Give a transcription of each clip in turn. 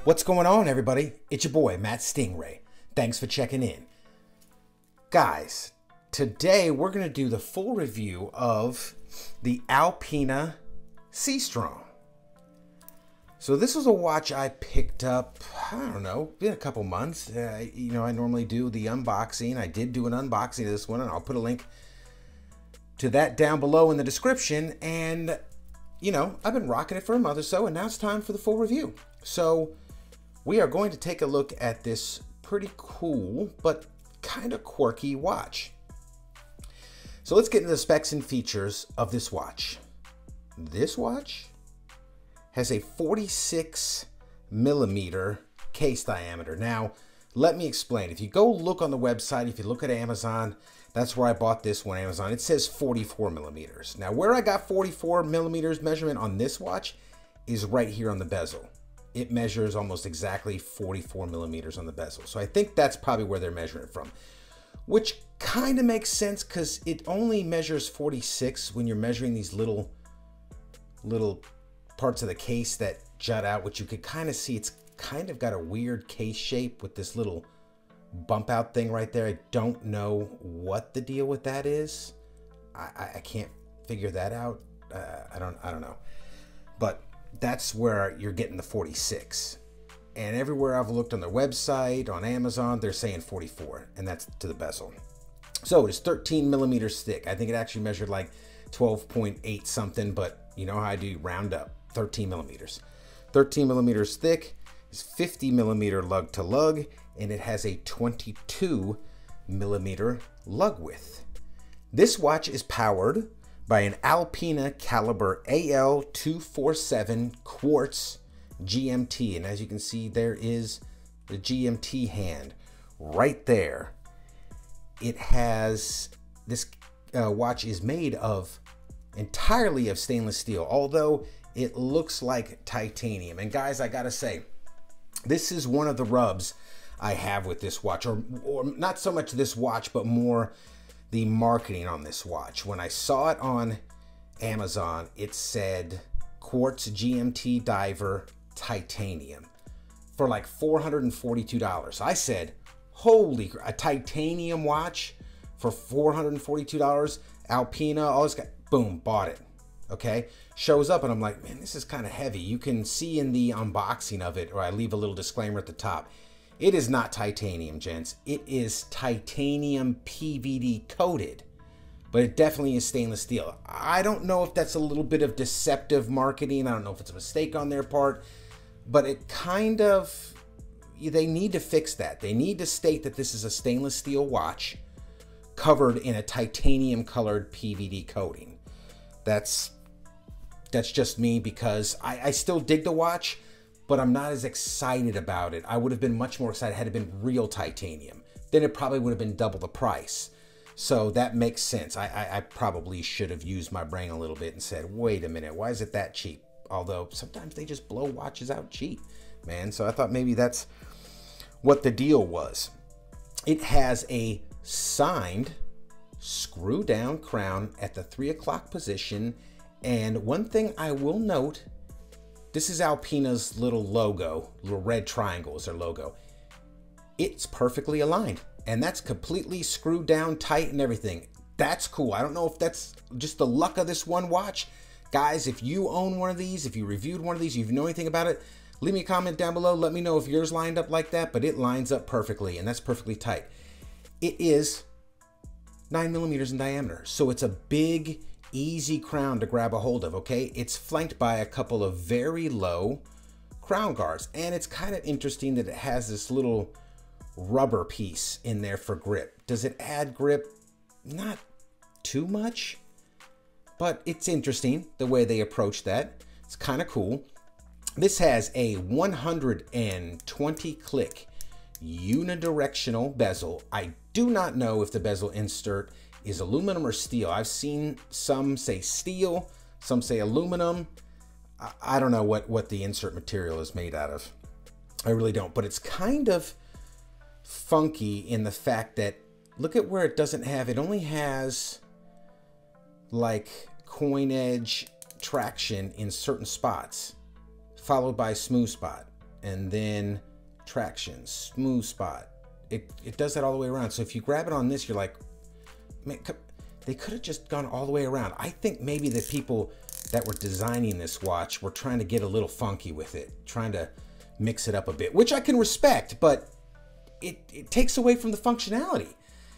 What's going on, everybody? It's your boy, Matt Stingray. Thanks for checking in. Guys, today we're going to do the full review of the Alpina Seastrong. So this was a watch I picked up, I don't know, been a couple months. You know, I normally do the unboxing. I did do an unboxing of this one, and I'll put a link to that down below in the description. And, you know, I've been rocking it for a month or so, and now it's time for the full review. So we are going to take a look at this pretty cool but kind of quirky watch. So let's get into the specs and features of this watch. This watch has a 46 millimeter case diameter. Now, let me explain. If you go look on the website, if you look at Amazon, that's where I bought this one, Amazon. It says 44 millimeters. Now, where I got 44 millimeters measurement on this watch is right here on the bezel. It measures almost exactly 44 millimeters on the bezel. So I think that's probably where they're measuring it from, which kind of makes sense because it only measures 46 when you're measuring these little parts of the case that jut out, which you could kind of see. It's kind of got a weird case shape with this little bump out thing right there. I don't know what the deal with that is. I can't figure that out. I don't know, but that's where you're getting the 46. And everywhere I've looked on their website, on Amazon, they're saying 44, and that's to the bezel. So it is 13 millimeters thick. I think it actually measured like 12.8 something, but you know how I do, round up, 13 millimeters. 13 millimeters thick, is 50 millimeter lug to lug, and it has a 22 millimeter lug width. This watch is powered by an Alpina caliber AL247 quartz GMT. And as you can see, there is the GMT hand right there. It has, this watch is made of entirely of stainless steel, although it looks like titanium. And guys, I gotta say, this is one of the rubs I have with this watch, or not so much this watch, but more the marketing on this watch. When I saw it on Amazon, it said quartz GMT diver titanium for like $442. I said, holy, a titanium watch for $442, Alpina, all this guy, boom, bought it. Okay, shows up and I'm like, man, this is kind of heavy. You can see in the unboxing of it, or I leave a little disclaimer at the top, it is not titanium, gents. It is titanium PVD coated, but it definitely is stainless steel. I don't know if that's a little bit of deceptive marketing. I don't know if it's a mistake on their part, but it kind of, they need to fix that. They need to state that this is a stainless steel watch covered in a titanium colored PVD coating. That's just me, because I still dig the watch, but I'm not as excited about it. I would have been much more excited had it been real titanium. Then it probably would have been double the price. So that makes sense. I probably should have used my brain a little bit and said, wait a minute, why is it that cheap? Although sometimes they just blow watches out cheap, man. So I thought maybe that's what the deal was. It has a signed screw down crown at the 3 o'clock position. And one thing I will note, this is Alpina's little logo, little red triangle is their logo. It's perfectly aligned, and that's completely screwed down tight and everything. That's cool. I don't know if that's just the luck of this one watch. Guys, if you own one of these, if you reviewed one of these, if you know anything about it, leave me a comment down below. Let me know if yours lined up like that, but it lines up perfectly, and that's perfectly tight. It is 9 millimeters in diameter, so it's a big, easy crown to grab a hold of, okay? It's flanked by a couple of very low crown guards, and it's kind of interesting that it has this little rubber piece in there for grip. Does it add grip? Not too much, but it's interesting the way they approach that. It's kind of cool. This has a 120 click unidirectional bezel. I do not know if the bezel insert is aluminum or steel. I've seen some say steel, some say aluminum. I don't know what the insert material is made out of. I really don't, but it's kind of funky in the fact that look at where it doesn't have, it only has like coin edge traction in certain spots, followed by smooth spot, and then traction, smooth spot. It does that all the way around. So if you grab it on this, you're like, man, they could have just gone all the way around. I think maybe the people that were designing this watch were trying to get a little funky with it, trying to mix it up a bit, which I can respect, but it takes away from the functionality.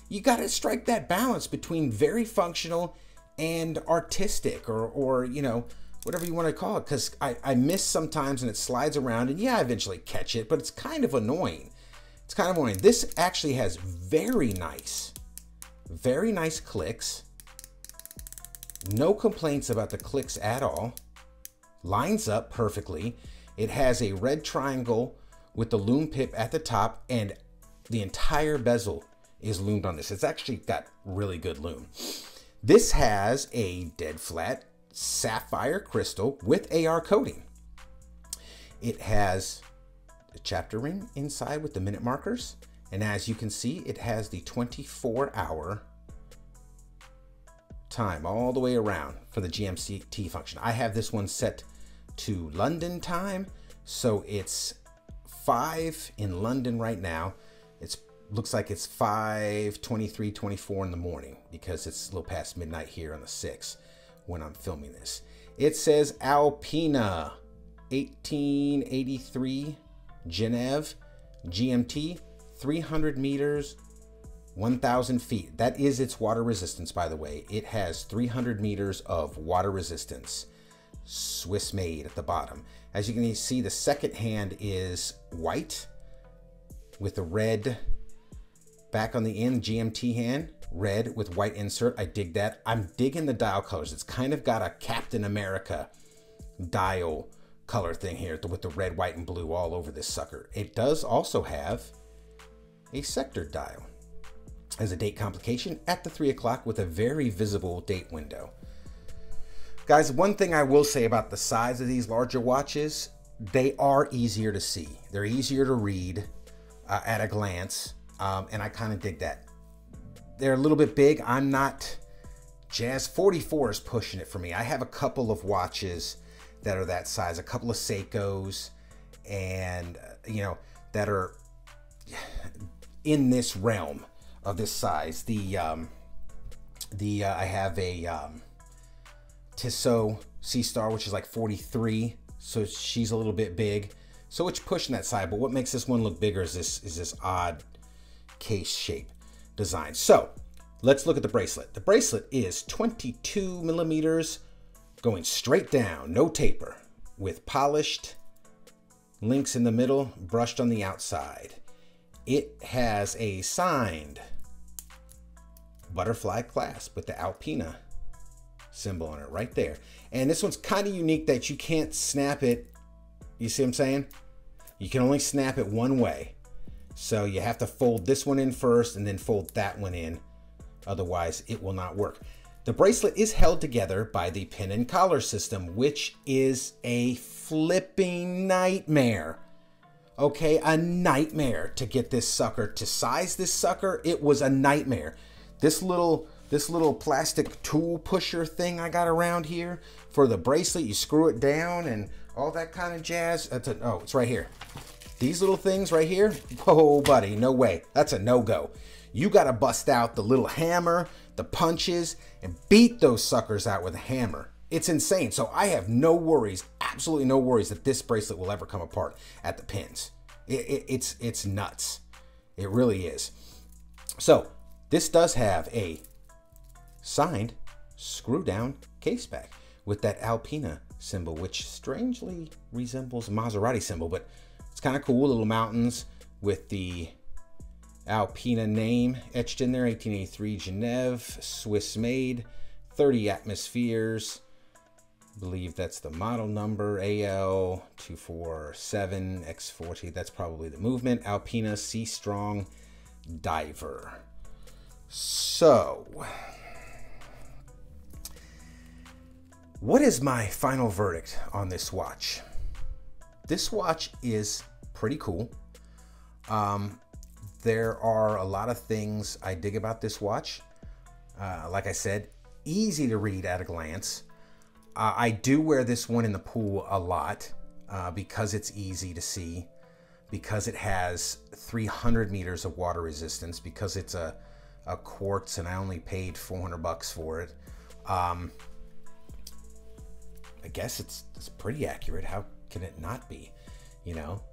You got to strike that balance between very functional and artistic, or you know, whatever you want to call it, because I miss sometimes and it slides around, and yeah, I eventually catch it, but it's kind of annoying. It's kind of annoying. This actually has very nice clicks. No complaints about the clicks at all. Lines up perfectly. It has a red triangle with the loom pip at the top, and the entire bezel is loomed on this. It's actually got really good loom. This has a dead flat sapphire crystal with AR coating. It has a chapter ring inside with the minute markers, and as you can see, it has the 24-hour time all the way around for the GMT function. I have this one set to London time, so it's 5 in London right now. It looks like it's 5:23:24 in the morning because it's a little past midnight here on the 6th when I'm filming this. It says Alpina 1883 Genève GMT, 300 meters, 1,000 feet. That is its water resistance, by the way. It has 300 meters of water resistance, Swiss made at the bottom. As you can see, the second hand is white with the red back on the end, GMT hand, red with white insert. I dig that. I'm digging the dial colors. It's kind of got a Captain America dial color thing here with the red, white, and blue all over this sucker. It does also have a sector dial as a date complication at the 3 o'clock with a very visible date window. Guys, one thing I will say about the size of these larger watches, they are easier to see. They're easier to read at a glance, and I kind of dig that. They're a little bit big. I'm not, Jazz 44 is pushing it for me. I have a couple of watches that are that size, a couple of Seikos, and you know, that are in this realm of this size. I have a Tissot Seastar, which is like 43, so she's a little bit big, so it's pushing that side. But what makes this one look bigger is this odd case shape design. So let's look at the bracelet. The bracelet is 22 millimeters going straight down, no taper, with polished links in the middle, brushed on the outside. It has a signed butterfly clasp with the Alpina symbol on it right there. And this one's kind of unique that you can't snap it. You see what I'm saying? You can only snap it one way. So you have to fold this one in first and then fold that one in. Otherwise, it will not work. The bracelet is held together by the pin and collar system, which is a flipping nightmare. Okay, a nightmare to get this sucker, to size this sucker. It was a nightmare. This little plastic tool pusher thing I got around here for the bracelet, you screw it down and all that kind of jazz. Oh, it's right here. These little things right here, whoa, buddy, no way. That's a no-go. You got to bust out the little hammer, the punches, and beat those suckers out with a hammer. It's insane. So I have no worries, absolutely no worries that this bracelet will ever come apart at the pins. It's nuts. It really is. So this does have a signed screw-down case back with that Alpina symbol, which strangely resembles a Maserati symbol, but it's kind of cool. Little mountains with the Alpina name etched in there. 1883 Genève, Swiss made, 30 atmospheres. believe that's the model number, AL247X40. That's probably the movement. Alpina Seastrong Diver. So, what is my final verdict on this watch? This watch is pretty cool. There are a lot of things I dig about this watch. Like I said, easy to read at a glance. I do wear this one in the pool a lot because it's easy to see, because it has 300 meters of water resistance, because it's a quartz and I only paid $400 for it. I guess it's pretty accurate. How can it not be? You know,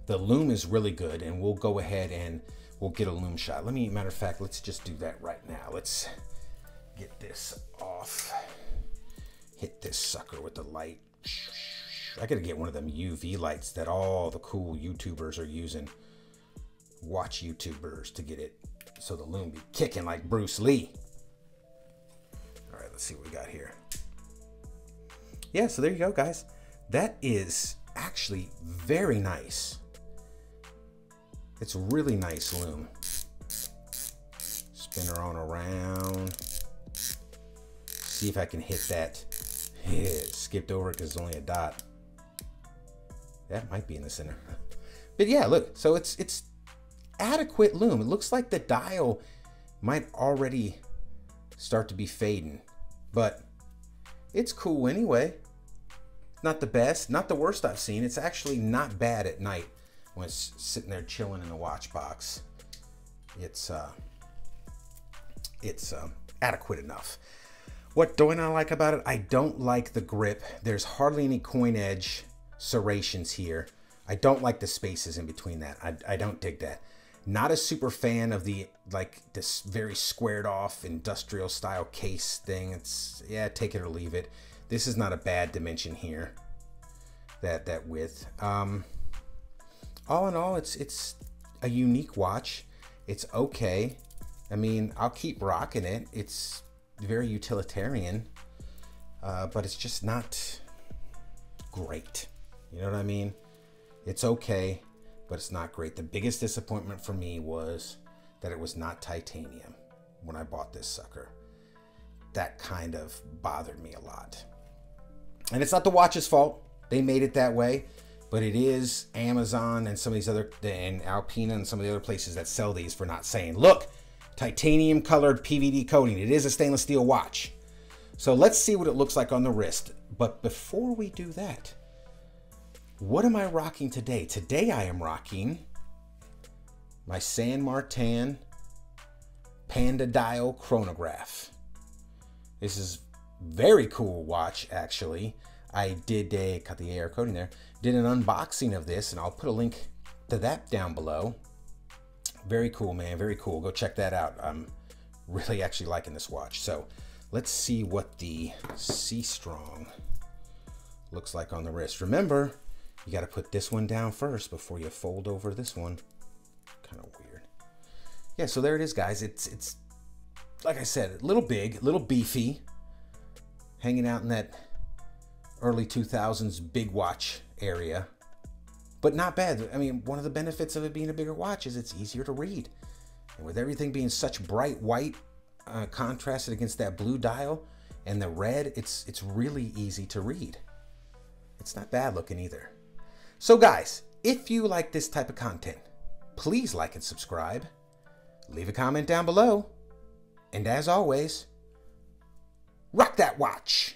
the loom is really good, and we'll go ahead and we'll get a loom shot. Matter of fact, let's just do that right now. Let's get this off. Hit this sucker with the light. I gotta get one of them UV lights that all the cool YouTubers are using. Watch YouTubers to get it so the loom be kicking like Bruce Lee. All right, let's see what we got here. Yeah, so there you go, guys. That is actually very nice. It's really nice loom. Spin her on around. See if I can hit that. Yeah, skipped over it because it's only a dot. That might be in the center. But yeah, look, so it's adequate loom. It looks like the dial might already start to be fading, but it's cool anyway. Not the best, not the worst I've seen. It's actually not bad at night when it's sitting there chilling in the watch box. It's adequate enough. What don't I like about it? I don't like the grip. There's hardly any coin edge serrations here. I don't like the spaces in between that. I don't dig that. Not a super fan of the, like, this very squared off industrial style case thing. It's, yeah, take it or leave it. This is not a bad dimension here. That width. All in all, it's a unique watch. It's okay. I mean, I'll keep rocking it. It's very utilitarian, but it's just not great. You know what I mean? It's okay, but it's not great. The biggest disappointment for me was that it was not titanium when I bought this sucker. That kind of bothered me a lot. And it's not the watch's fault. They made it that way, but it is Amazon and some of these other, and Alpina and some of the other places that sell these for not saying, look, titanium colored PVD coating. It is a stainless steel watch. So let's see what it looks like on the wrist. But before we do that, what am I rocking today? Today I am rocking my San Martin Panda Dial chronograph. This is very cool watch, actually. I did cut the AR coating there, did an unboxing of this, and I'll put a link to that down below. Very cool, man, very cool. Go check that out. I'm really actually liking this watch. So let's see what the Seastrong looks like on the wrist. Remember, you got to put this one down first before you fold over this one. Kind of weird. Yeah, so there it is, guys. It's like I said, a little big, a little beefy, hanging out in that early 2000s big watch area, but not bad. I mean, one of the benefits of it being a bigger watch is it's easier to read. And with everything being such bright white, contrasted against that blue dial and the red, it's really easy to read. It's not bad looking either. So guys, if you like this type of content, please like and subscribe. Leave a comment down below. And as always, rock that watch.